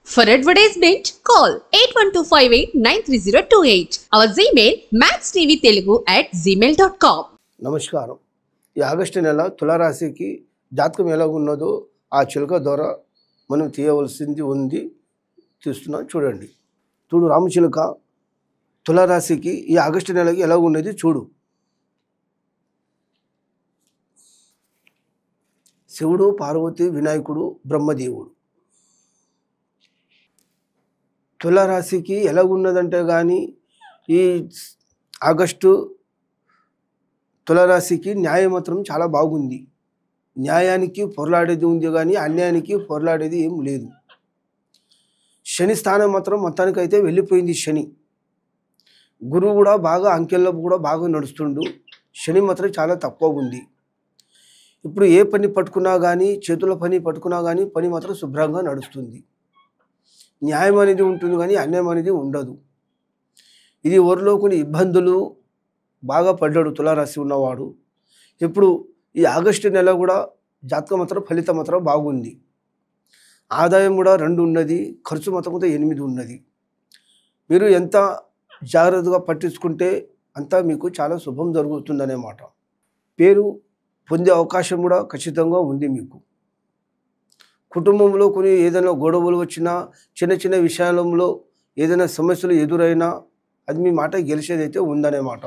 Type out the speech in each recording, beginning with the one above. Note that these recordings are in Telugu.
For advertisement, call 8125893028. Our Gmail maxtvtelugu@gmail.com. నమస్కారం. ఈ ఆగస్టు నెల తులారాశికి జాతకం ఎలా ఉన్నదో ఆ చిలుక ద్వారా మనం తీయవలసింది ఉంది. తీస్తున్నాం చూడండి. చూడు రామచిలుక తులారాశికి ఈ ఆగస్టు నెలకి ఎలా ఉన్నది చూడు. శివుడు, పార్వతి, వినాయకుడు, బ్రహ్మదేవుడు. తులారాశికి ఎలా ఉన్నదంటే కానీ ఈ ఆగస్టు తులారాశికి న్యాయం మాత్రం చాలా బాగుంది. న్యాయానికి పొరలాడేది ఉంది కానీ అన్యాయానికి పొరలాడేది ఏం లేదు. శని స్థానం మాత్రం మొత్తానికైతే వెళ్ళిపోయింది. శని గురువు కూడా బాగా అంకెల్లో కూడా బాగా నడుస్తుండు. శని మాత్రం చాలా తక్కువ ఉంది. ఇప్పుడు ఏ పని పట్టుకున్నా కానీ చేతుల పని పట్టుకున్నా కానీ పని మాత్రం శుభ్రంగా నడుస్తుంది. న్యాయం అనేది ఉంటుంది కానీ అన్యాయం అనేది ఉండదు. ఇది ఊరిలో కొన్ని ఇబ్బందులు బాగా పడ్డాడు తులారాశి ఉన్నవాడు. ఇప్పుడు ఈ ఆగస్టు నెల కూడా జాతకం మాత్రం ఫలితం మాత్రం బాగుంది. ఆదాయం కూడా 2 ఉన్నది, ఖర్చు మాత్రం 8 ఉన్నది. మీరు ఎంత జాగ్రత్తగా పట్టించుకుంటే అంత మీకు చాలా శుభం జరుగుతుందనేమాట. పేరు పొందే అవకాశం కూడా ఖచ్చితంగా ఉంది మీకు. కుటుంబంలో కొన్ని ఏదైనా గొడవలు వచ్చినా, చిన్న చిన్న విషయాలలో ఏదైనా సమస్యలు ఎదురైనా అది మీ మాట గెలిచేదైతే ఉందనేమాట.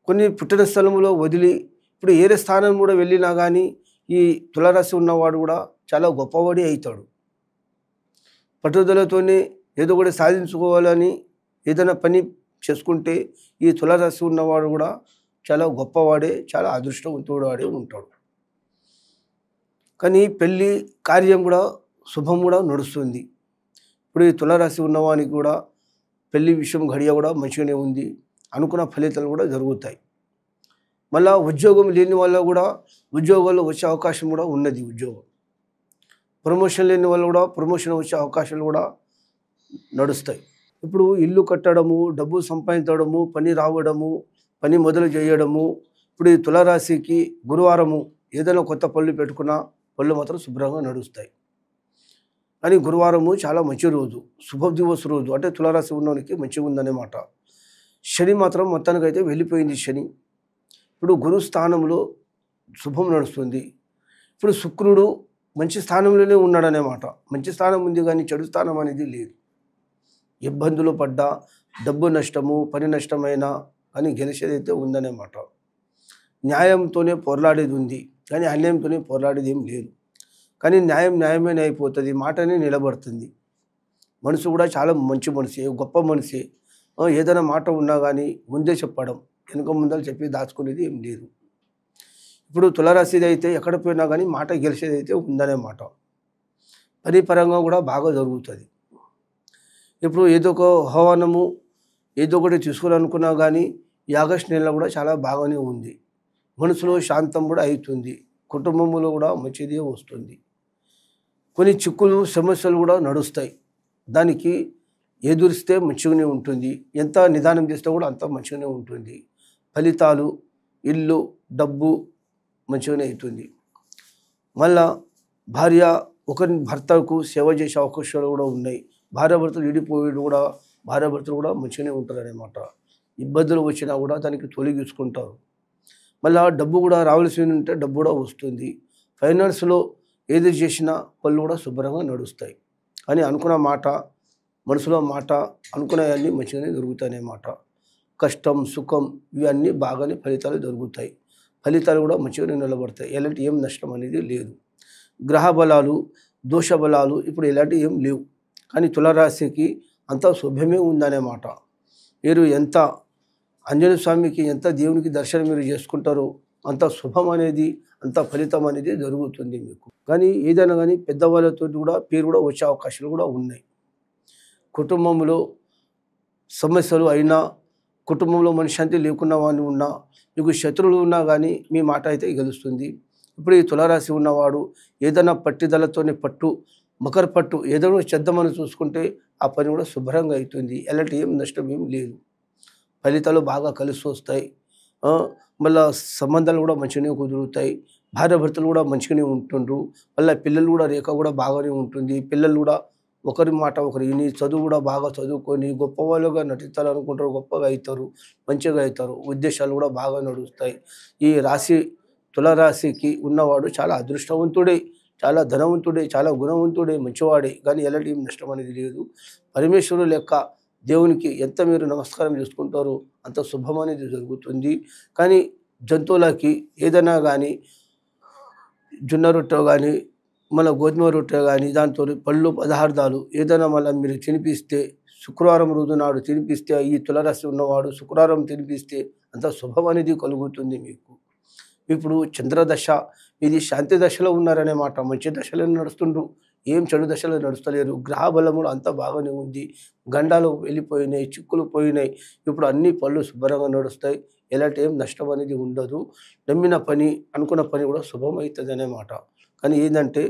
కొన్ని పుట్టిన స్థలంలో వదిలి ఇప్పుడు ఏరే స్థానం కూడా వెళ్ళినా కానీ ఈ తులారాశి ఉన్నవాడు కూడా చాలా గొప్పవాడి అవుతాడు. పట్టుదలతోనే ఏదో ఒకటి సాధించుకోవాలని ఏదైనా పని చేసుకుంటే ఈ తులారాశి ఉన్నవాడు కూడా చాలా గొప్పవాడే, చాలా అదృష్టవంతుడు వాడే ఉంటాడు. కానీ పెళ్ళి కార్యం కూడా శుభం కూడా నడుస్తుంది. ఇప్పుడు ఈ తులారాశి ఉన్నవానికి కూడా పెళ్ళి విషయం గడియ కూడా మంచిగానే ఉంది. అనుకున్న ఫలితాలు కూడా జరుగుతాయి. మళ్ళా ఉద్యోగం లేని వల్ల కూడా ఉద్యోగాలు వచ్చే అవకాశం కూడా ఉన్నది. ఉద్యోగం ప్రమోషన్ లేని వల్ల కూడా ప్రమోషన్ వచ్చే అవకాశాలు కూడా నడుస్తాయి. ఇప్పుడు ఇల్లు కట్టడము, డబ్బు సంపాదించడము, పని రావడము, పని మొదలు చేయడము. ఇప్పుడు ఈ తులారాశికి గురువారము ఏదైనా కొత్త పళ్ళు పెట్టుకున్నా పళ్ళు మాత్రం శుభ్రంగా నడుస్తాయి. కానీ గురువారము చాలా మంచి రోజు, శుభ దివస రోజు. అంటే తులారాశి ఉన్నవానికి మంచిగా ఉందన్నమాట. శని మాత్రం మొత్తానికైతే వెళ్ళిపోయింది. శని ఇప్పుడు గురు స్థానంలో శుభం నడుస్తుంది. ఇప్పుడు శుక్రుడు మంచి స్థానంలోనే ఉన్నాడనేమాట. మంచి స్థానం ఉంది కానీ చెడు స్థానం అనేది లేదు. ఇబ్బందులు పడ్డా, డబ్బు నష్టము, పని నష్టమైనా కానీ గెలిచేదైతే ఉందనేమాట. న్యాయంతోనే పోరాడేది ఉంది కానీ అన్యాయంతోనే పోరాడేది ఏం లేదు. కానీ న్యాయం న్యాయమే అయిపోతుంది, మాటనే నిలబడుతుంది. మనసు కూడా చాలా మంచి మనిషి, గొప్ప మనిషి. ఏదైనా మాట ఉన్నా కానీ ముందే చెప్పడం, వెనుక ముందలు చెప్పి దాచుకునేది ఏం లేదు. ఇప్పుడు తులారాశిది అయితే ఎక్కడ పోయినా కానీ మాట గెలిచేది అయితే ఉందనే మాట. పని పరంగా కూడా బాగా జరుగుతుంది. ఇప్పుడు ఏదో ఒక ఆహ్వానము ఏదో ఒకటి తీసుకోవాలనుకున్నా కానీ ఈ ఆగస్టు నెలలో కూడా చాలా బాగానే ఉంది. మనసులో శాంతం కూడా అవుతుంది. కుటుంబంలో కూడా మంచిదే వస్తుంది. కొన్ని చిక్కులు సమస్యలు కూడా నడుస్తాయి. దానికి ఎదురిస్తే మంచిగానే ఉంటుంది. ఎంత నిదానం చేస్తే కూడా అంత మంచిగానే ఉంటుంది. ఫలితాలు, ఇల్లు, డబ్బు మంచిగానే అవుతుంది. మళ్ళా భార్య ఒకరి భర్తకు సేవ చేసే అవకాశాలు కూడా ఉన్నాయి. భార్యాభర్తలు విడిపోయి కూడా భార్యాభర్తలు కూడా మంచిగానే ఉంటారు అన్నమాట. ఇబ్బందులు వచ్చినా కూడా దానికి తొలగించుకుంటారు. మళ్ళీ డబ్బు కూడా రావాల్సి ఉంటే డబ్బు కూడా వస్తుంది. ఫైనాన్స్లో ఏది చేసినా పళ్ళు కూడా శుభ్రంగా నడుస్తాయి. కానీ అనుకున్న మాట, మనసులో మాట అనుకున్నవన్నీ మంచిగానే దొరుకుతాయి అన్నమాట. కష్టం, సుఖం ఇవన్నీ బాగానే ఫలితాలు దొరుకుతాయి. ఫలితాలు కూడా మంచిగానే నిలబడతాయి. ఎలాంటి ఏం నష్టం అనేది లేదు. గ్రహ బలాలు, దోష బలాలు ఇప్పుడు ఎలాంటి ఏం లేవు. కానీ తులారాశికి అంత శుభమే ఉందనేమాట. మీరు ఎంత ఆంజనేయ స్వామికి ఎంత దేవునికి దర్శనం మీరు చేసుకుంటారో అంత శుభం అనేది, అంత ఫలితం అనేది జరుగుతుంది మీకు. కానీ ఏదైనా కానీ పెద్దవాళ్ళతో కూడా పేరు కూడా వచ్చే అవకాశాలు కూడా ఉన్నాయి. కుటుంబంలో సమస్యలు అయినా, కుటుంబంలో మనశ్శాంతి లేకున్నా వాడిని ఉన్నా, మీకు శత్రువులు ఉన్నా కానీ మీ మాట అయితే గెలుస్తుంది. ఇప్పుడు ఈ తులారాశి ఉన్నవాడు ఏదైనా పట్టుదలతోనే మకర పట్టు ఏదైనా చేద్దామని చూసుకుంటే ఆ పని కూడా శుభ్రంగా అవుతుంది. ఎలాంటి ఏం నష్టం ఏం లేదు. ఫలితాలు బాగా కలిసి వస్తాయి. మళ్ళా సంబంధాలు కూడా మంచిగానే కుదురుతాయి. భార్యాభర్తలు కూడా మంచిగానే ఉంటుండ్రు. మళ్ళీ పిల్లలు కూడా రేఖ కూడా బాగానే ఉంటుంది. పిల్లలు కూడా ఒకరి మాట ఒకరు విని చదువు కూడా బాగా చదువుకొని గొప్పవాళ్ళుగా నటించాలనుకుంటారు, గొప్పగా అవుతారు, మంచిగా అవుతారు. ఉద్దేశాలు కూడా బాగా నడుస్తాయి. ఈ రాశి తులారాశికి ఉన్నవాడు చాలా అదృష్టవంతుడే, చాలా ధనవంతుడే, చాలా గుణవంతుడే, మంచివాడే. కానీ ఎలాంటి నష్టం అనేది లేదు. పరమేశ్వరుడు లెక్క దేవునికి ఎంత మీరు నమస్కారం చేసుకుంటారో అంత శుభం అనేది జరుగుతుంది. కానీ జంతువులకి ఏదైనా కానీ జొన్న రొట్టె కానీ మన గోధుమ రొట్టె కానీ దాంతో పళ్ళు పదార్థాలు ఏదైనా మళ్ళీ మీరు తినిపిస్తే శుక్రవారం రోజు నాడు తినిపిస్తే ఈ తులారాశి ఉన్నవాడు శుక్రవారం తినిపిస్తే అంత శుభం అనేది కలుగుతుంది మీకు. ఇప్పుడు చంద్రదశ ఇది శాంతి దశలో ఉన్నారనే మాట. మంచి దశలో నడుస్తుండ్రు, ఏం చెడు దశలో నడుస్తలేరు. గ్రహ బలం కూడా అంతా బాగానే ఉంది. గండాలు వెళ్ళిపోయినాయి, చిక్కులు పోయినాయి. ఇప్పుడు అన్ని పళ్ళు శుభ్రంగా నడుస్తాయి. ఎలాంటి ఏం నష్టం అనేది ఉండదు. నమ్మిన పని అనుకున్న పని కూడా శుభం అవుతుంది అనే మాట. కానీ ఏంటంటే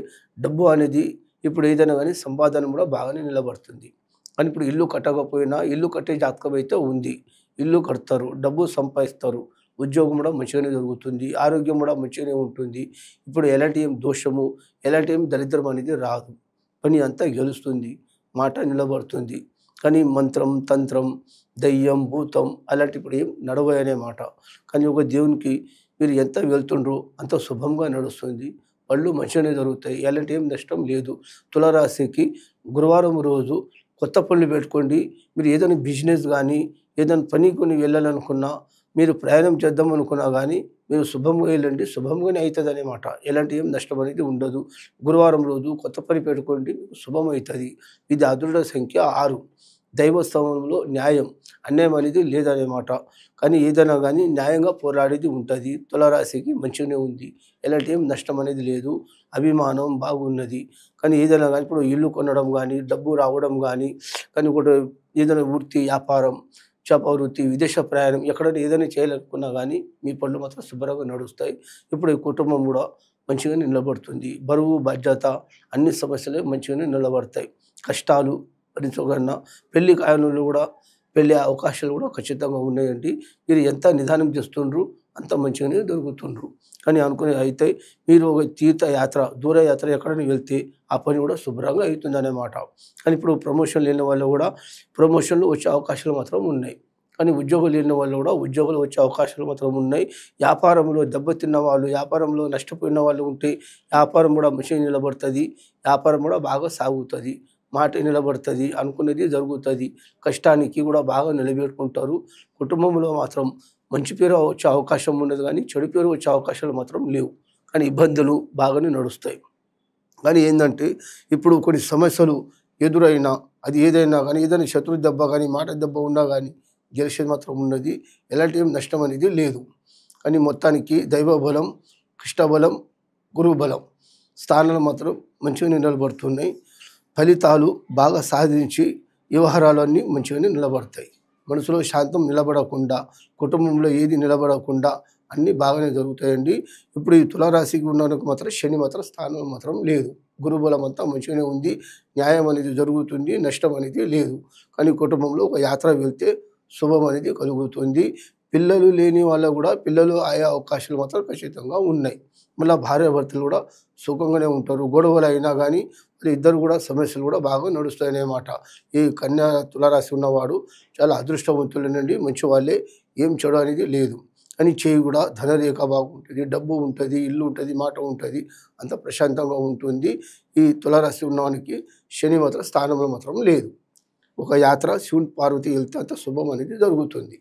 డబ్బు అనేది ఇప్పుడు ఏదైనా కానీ సంపాదన కూడా బాగానే నిలబడుతుంది. కానీ ఇప్పుడు ఇల్లు కట్టకపోయినా ఇల్లు కట్టే జాతకం అయితే ఉంది. ఇల్లు కడతారు, డబ్బు సంపాదిస్తారు, ఉద్యోగం కూడా మంచిగానే జరుగుతుంది, ఆరోగ్యం కూడా మంచిగానే ఉంటుంది. ఇప్పుడు ఎలాంటి ఏం దోషము ఎలాంటి ఏం దరిద్రం అనేది రాదు. పని అంతా గెలుస్తుంది, మాట నిలబడుతుంది. కానీ మంత్రం తంత్రం దయ్యం భూతం అలాంటి ఇప్పుడు ఏం నడవయనే మాట. కానీ ఒక దేవునికి మీరు ఎంత వెళ్తుండ్రో అంత శుభంగా నడుస్తుంది. పళ్ళు మంచిగానే జరుగుతాయి, ఎలాంటి ఏం నష్టం లేదు. తులారాశికి గురువారం రోజు కొత్త పళ్ళు పెట్టుకోండి. మీరు ఏదైనా బిజినెస్ కానీ ఏదైనా పని కొని వెళ్ళాలనుకున్నా, మీరు ప్రయాణం చేద్దాం అనుకున్నా కానీ మీరు శుభంగా వెళ్ళండి, శుభంగానే అవుతుంది అన్నమాట. ఎలాంటి ఏం నష్టం అనేది ఉండదు. గురువారం రోజు కొత్త పని పెట్టుకోండి, మీకు శుభం అవుతుంది. ఇది అదృష్ట సంఖ్య 6. దైవస్థానంలో న్యాయం అన్యాయం అనేది లేదనేమాట. కానీ ఏదైనా కానీ న్యాయంగా పోరాడేది ఉంటుంది. తులారాశికి మంచిగానే ఉంది, ఎలాంటి ఏం నష్టం అనేది లేదు. అభిమానం బాగున్నది. కానీ ఏదైనా కానీ ఇప్పుడు ఇల్లు కొనడం కానీ డబ్బు రావడం కానీ కానీ ఒకటి ఏదైనా వృత్తి వ్యాపారం చేప వృత్తి విదేశ ప్రయాణం ఎక్కడైనా ఏదైనా చేయాలనుకున్నా కానీ మీ పనులు మాత్రం శుభ్రంగా నడుస్తాయి. ఇప్పుడు ఈ కుటుంబం కూడా మంచిగానే నిలబడుతుంది. బరువు బాధ్యత అన్ని సమస్యలు మంచిగానే నిలబడతాయి. కష్టాలు భరించగలన పెళ్లి కాయలు కూడా పెళ్ళి అవకాశాలు కూడా ఖచ్చితంగా ఉన్నాయండి. మీరు ఎంత నిదానం చేస్తుండ్రు అంత మంచిగానే దొరుకుతుండ్రు. కానీ అనుకునే అయితే మీరు ఒక తీర్థయాత్ర దూరయాత్ర ఎక్కడైనా వెళ్తే ఆ పని కూడా శుభ్రంగా అవుతుంది అన్నమాట. కానీ ఇప్పుడు ప్రమోషన్ లేని వాళ్ళు కూడా ప్రమోషన్లు వచ్చే అవకాశాలు మాత్రం ఉన్నాయి. కానీ ఉద్యోగం లేని వాళ్ళు కూడా ఉద్యోగాలు వచ్చే అవకాశాలు మాత్రం ఉన్నాయి. వ్యాపారంలో దెబ్బతిన్న వాళ్ళు, వ్యాపారంలో నష్టపోయిన వాళ్ళు ఉంటే వ్యాపారం కూడా మంచిగా నిలబడుతుంది, వ్యాపారం కూడా బాగా సాగుతుంది, మాట నిలబడుతుంది, అనుకున్నది జరుగుతుంది. కష్టానికి కూడా బాగా నిలబెట్టుకుంటారు. కుటుంబంలో మాత్రం మంచి పేరు వచ్చే అవకాశం ఉండదు, కానీ చెడు పేరు వచ్చే అవకాశాలు మాత్రం లేవు. కానీ ఇబ్బందులు బాగానే నడుస్తాయి. కానీ ఏంటంటే ఇప్పుడు కొన్ని సమస్యలు ఎదురైనా అది ఏదైనా కానీ ఏదైనా శత్రు దెబ్బ కానీ మాట దెబ్బ ఉన్నా కానీ గెలిచేది మాత్రం ఉన్నది. ఎలాంటి ఏం నష్టం అనేది లేదు. కానీ మొత్తానికి దైవ బలం, కృష్ణబలం, గురువు బలం స్థానాలు మాత్రం మంచిగానే నిలబడుతున్నాయి. ఫలితాలు బాగా సాధించి వ్యవహారాలన్నీ మంచిగానే నిలబడతాయి. మనసులో శాంతం నిలబడకుండా, కుటుంబంలో ఏది నిలబడకుండా అన్నీ బాగానే జరుగుతాయండి. ఇప్పుడు ఈ తులారాశికి ఉన్నందుకు మాత్రం శని మాత్రం స్థానం మాత్రం లేదు. గురుబలం అంతా మంచిగానే ఉంది, న్యాయం అనేది జరుగుతుంది, నష్టం అనేది లేదు. కానీ కుటుంబంలో ఒక యాత్ర వెళ్తే శుభం అనేది కలుగుతుంది. పిల్లలు లేని వాళ్ళు కూడా పిల్లలు అయ్యే అవకాశాలు మాత్రం ఖచ్చితంగా ఉన్నాయి. మళ్ళీ భార్యాభర్తలు కూడా సుఖంగానే ఉంటారు. గొడవలు అయినా కానీ ఇద్దరు కూడా సమస్యలు కూడా బాగా నడుస్తాయన్నమాట. ఈ కన్యా తులారాశి ఉన్నవాడు చాలా అదృష్టవంతులేనండి, మంచి వాళ్ళే, ఏం చెడు అనేది లేదు. కానీ చేయి కూడా ధనరేఖ బాగుంటుంది, డబ్బు ఉంటుంది, ఇల్లు ఉంటుంది, మాట ఉంటుంది, అంత ప్రశాంతంగా ఉంటుంది. ఈ తులారాశి ఉన్నవానికి శని మాత్రం స్థానంలో మాత్రం లేదు. ఒక యాత్ర శివుని పార్వతి వెళ్తే అంత శుభం అనేది జరుగుతుంది.